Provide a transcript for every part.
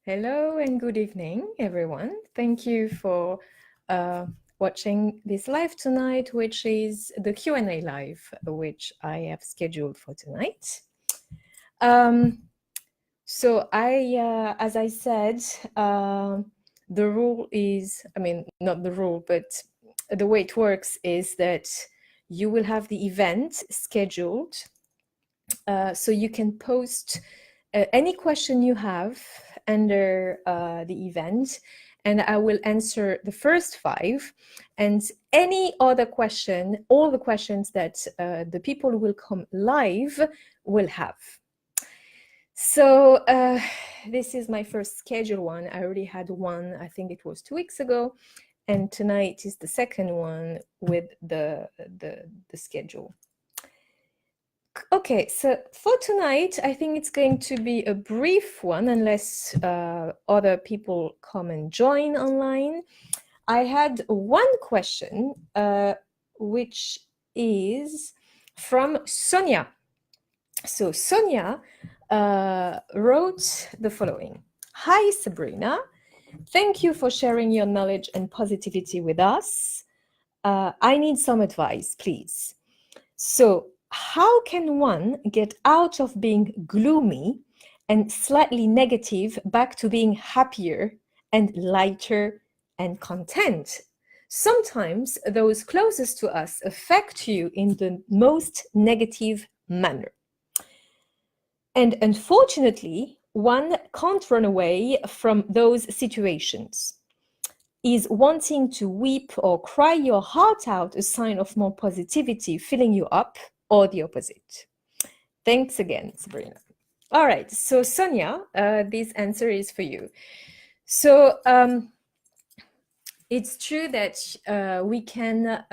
Hello and good evening, everyone. Thank you for watching this live tonight, which is the Q&A live, which I have scheduled for tonight. As I said, the rule is, not the rule, but the way it works is that you will have the event scheduled, so you can post any question you have under the event, and I will answer the first 5, and any other question, all the questions that the people who will come live will have. So this is my first scheduled one. I already had one, I think it was 2 weeks ago, and tonight is the second one with the schedule. Okay, so for tonight, I think it's going to be a brief one, unless other people come and join online. I had one question, which is from Sonia. So Sonia wrote the following. Hi, Sabrina. Thank you for sharing your knowledge and positivity with us. I need some advice, please. So, how can one get out of being gloomy and slightly negative back to being happier and lighter and content? Sometimes those closest to us affect you in the most negative manner. And unfortunately, one can't run away from those situations. Is wanting to weep or cry your heart out a sign of more positivity filling you up, or the opposite? Thanks again, Sabrina. All right, so Sonia, this answer is for you. So it's true that we can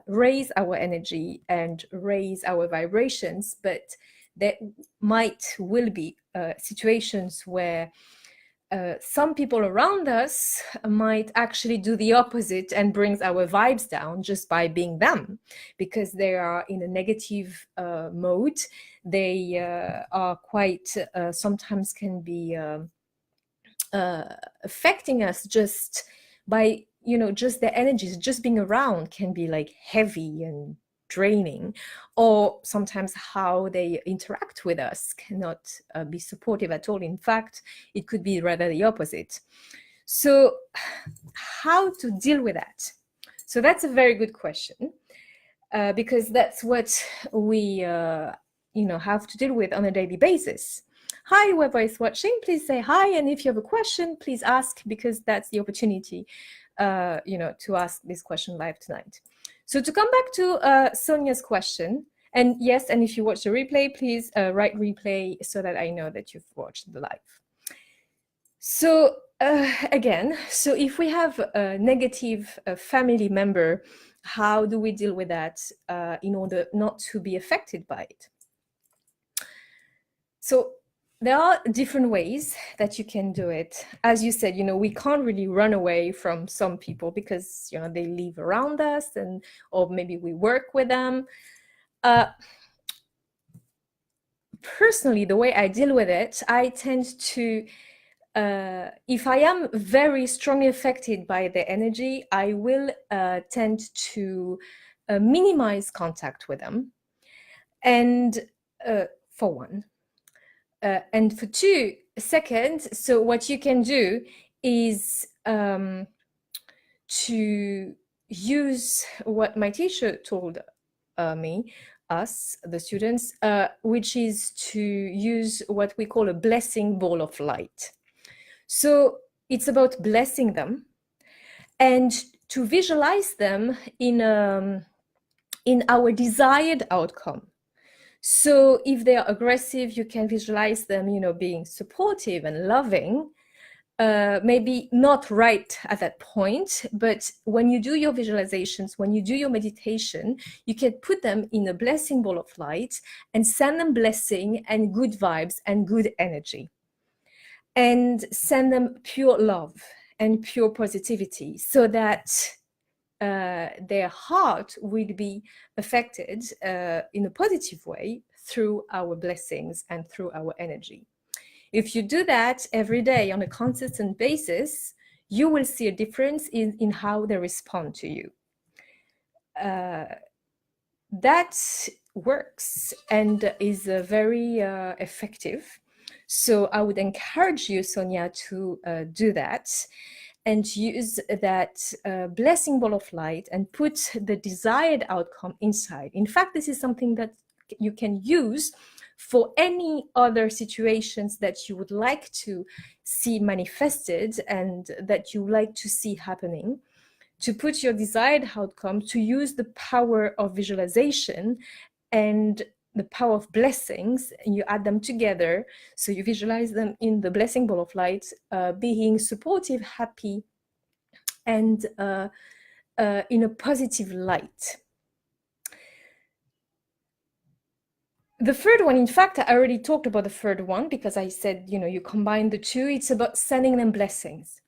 raise our energy and raise our vibrations, but there will be situations where some people around us might actually do the opposite and brings our vibes down just by being them, because they are in a negative mode. They are quite sometimes can be affecting us just by, just their energies, just being around can be like heavy and draining, or sometimes how they interact with us cannot be supportive at all. In fact, it could be rather the opposite. So how to deal with that? So that's a very good question, because that's what we have to deal with on a daily basis. Hi, whoever is watching, please say hi, and if you have a question, please ask, because that's the opportunity to ask this question live tonight. So to come back to Sonia's question, and yes, and if you watch the replay, please write replay so that I know that you've watched the live. So again, so if we have a negative family member, how do we deal with that in order not to be affected by it? So there are different ways that you can do it. As you said, we can't really run away from some people because, they live around us, or maybe we work with them. Personally, the way I deal with it, I tend to, if I am very strongly affected by the energy, I will tend to minimize contact with them. And for one. And for two, second, so what you can do is to use what my teacher told us, the students, which is to use what we call a blessing ball of light. So it's about blessing them and to visualize them in our desired outcome. So if they are aggressive, you can visualize them, being supportive and loving. Maybe not right at that point, but when you do your visualizations, when you do your meditation, you can put them in a blessing ball of light and send them blessing and good vibes and good energy. And send them pure love and pure positivity, so that their heart will be affected in a positive way through our blessings and through our energy. If you do that every day on a consistent basis, you will see a difference in how they respond to you. That works and is very effective. So I would encourage you, Sonia, to do that and use that blessing ball of light and put the desired outcome inside. In fact, this is something that you can use for any other situations that you would like to see manifested and that you like to see happening, to put your desired outcome, to use the power of visualization and the power of blessings, and you add them together. So you visualize them in the blessing ball of light, being supportive, happy, and in a positive light. The third one, in fact, I already talked about the third one because I said, you combine the two. It's about sending them blessings.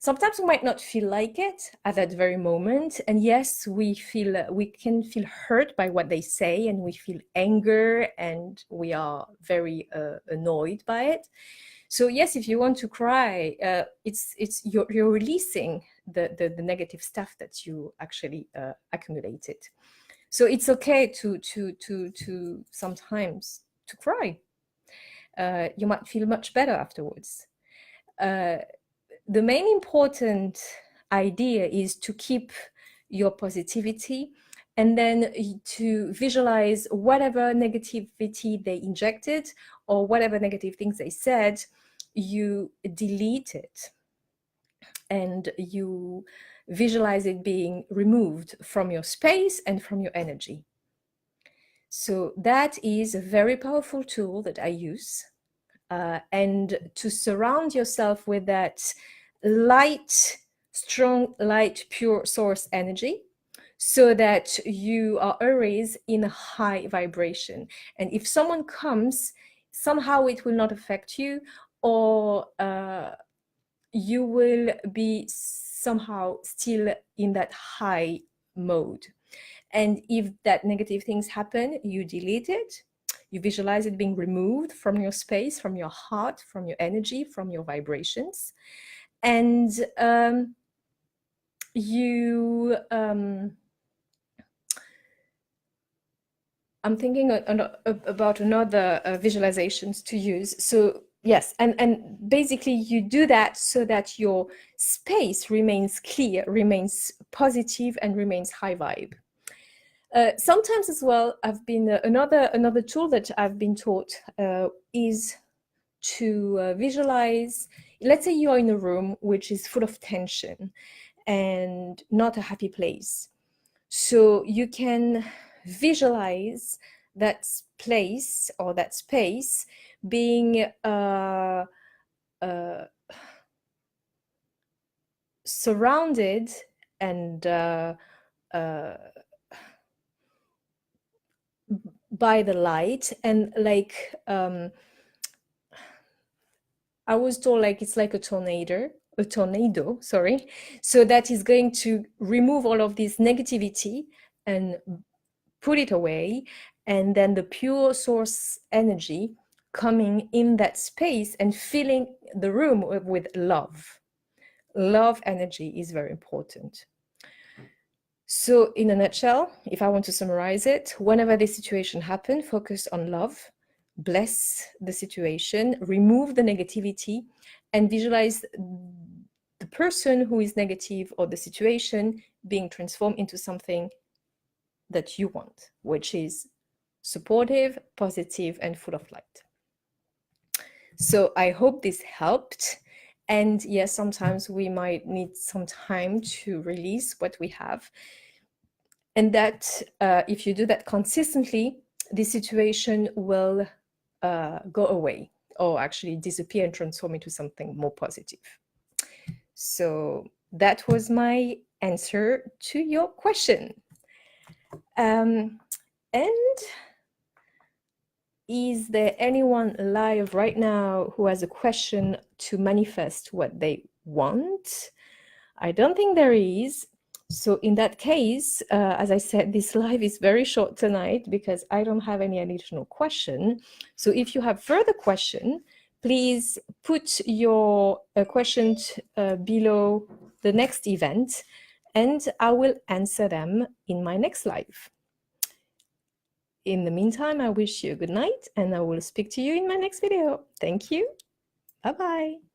Sometimes we might not feel like it at that very moment. And yes, we can feel hurt by what they say, and we feel anger, and we are very annoyed by it. So yes, if you want to cry, you're releasing the negative stuff that you actually accumulated. So it's okay to sometimes to cry. You might feel much better afterwards. The main important idea is to keep your positivity, and then to visualize whatever negativity they injected or whatever negative things they said, you delete it and you visualize it being removed from your space and from your energy. So that is a very powerful tool that I use. And to surround yourself with that light, strong, light, pure source energy, so that you are always in a high vibration. And if someone comes, somehow it will not affect you, or you will be somehow still in that high mode. And if that negative things happen, you delete it. You visualize it being removed from your space, from your heart, from your energy, from your vibrations. And I'm thinking about another visualizations to use. So yes, and basically you do that so that your space remains clear, remains positive, and remains high vibe. Sometimes as well, I've been another tool that I've been taught is to visualize. Let's say you are in a room which is full of tension and not a happy place. So you can visualize that place or that space being surrounded and by the light, and like I was told, like it's like a tornado, sorry. So that is going to remove all of this negativity and put it away, and then the pure source energy coming in that space and filling the room with love. Love energy is very important. So in a nutshell, if I want to summarize it, whenever this situation happens, focus on love, bless the situation, remove the negativity, and visualize the person who is negative or the situation being transformed into something that you want, which is supportive, positive, and full of light. So I hope this helped. And yes, sometimes we might need some time to release what we have. And that if you do that consistently, the situation will go away, or actually disappear and transform into something more positive. So that was my answer to your question. And is there anyone live right now who has a question to manifest what they want? I don't think there is. So in that case, as I said, this live is very short tonight because I don't have any additional question. So if you have further question, please put your question below the next event, and I will answer them in my next live. In the meantime, I wish you a good night, and I will speak to you in my next video. Thank you. Bye-bye.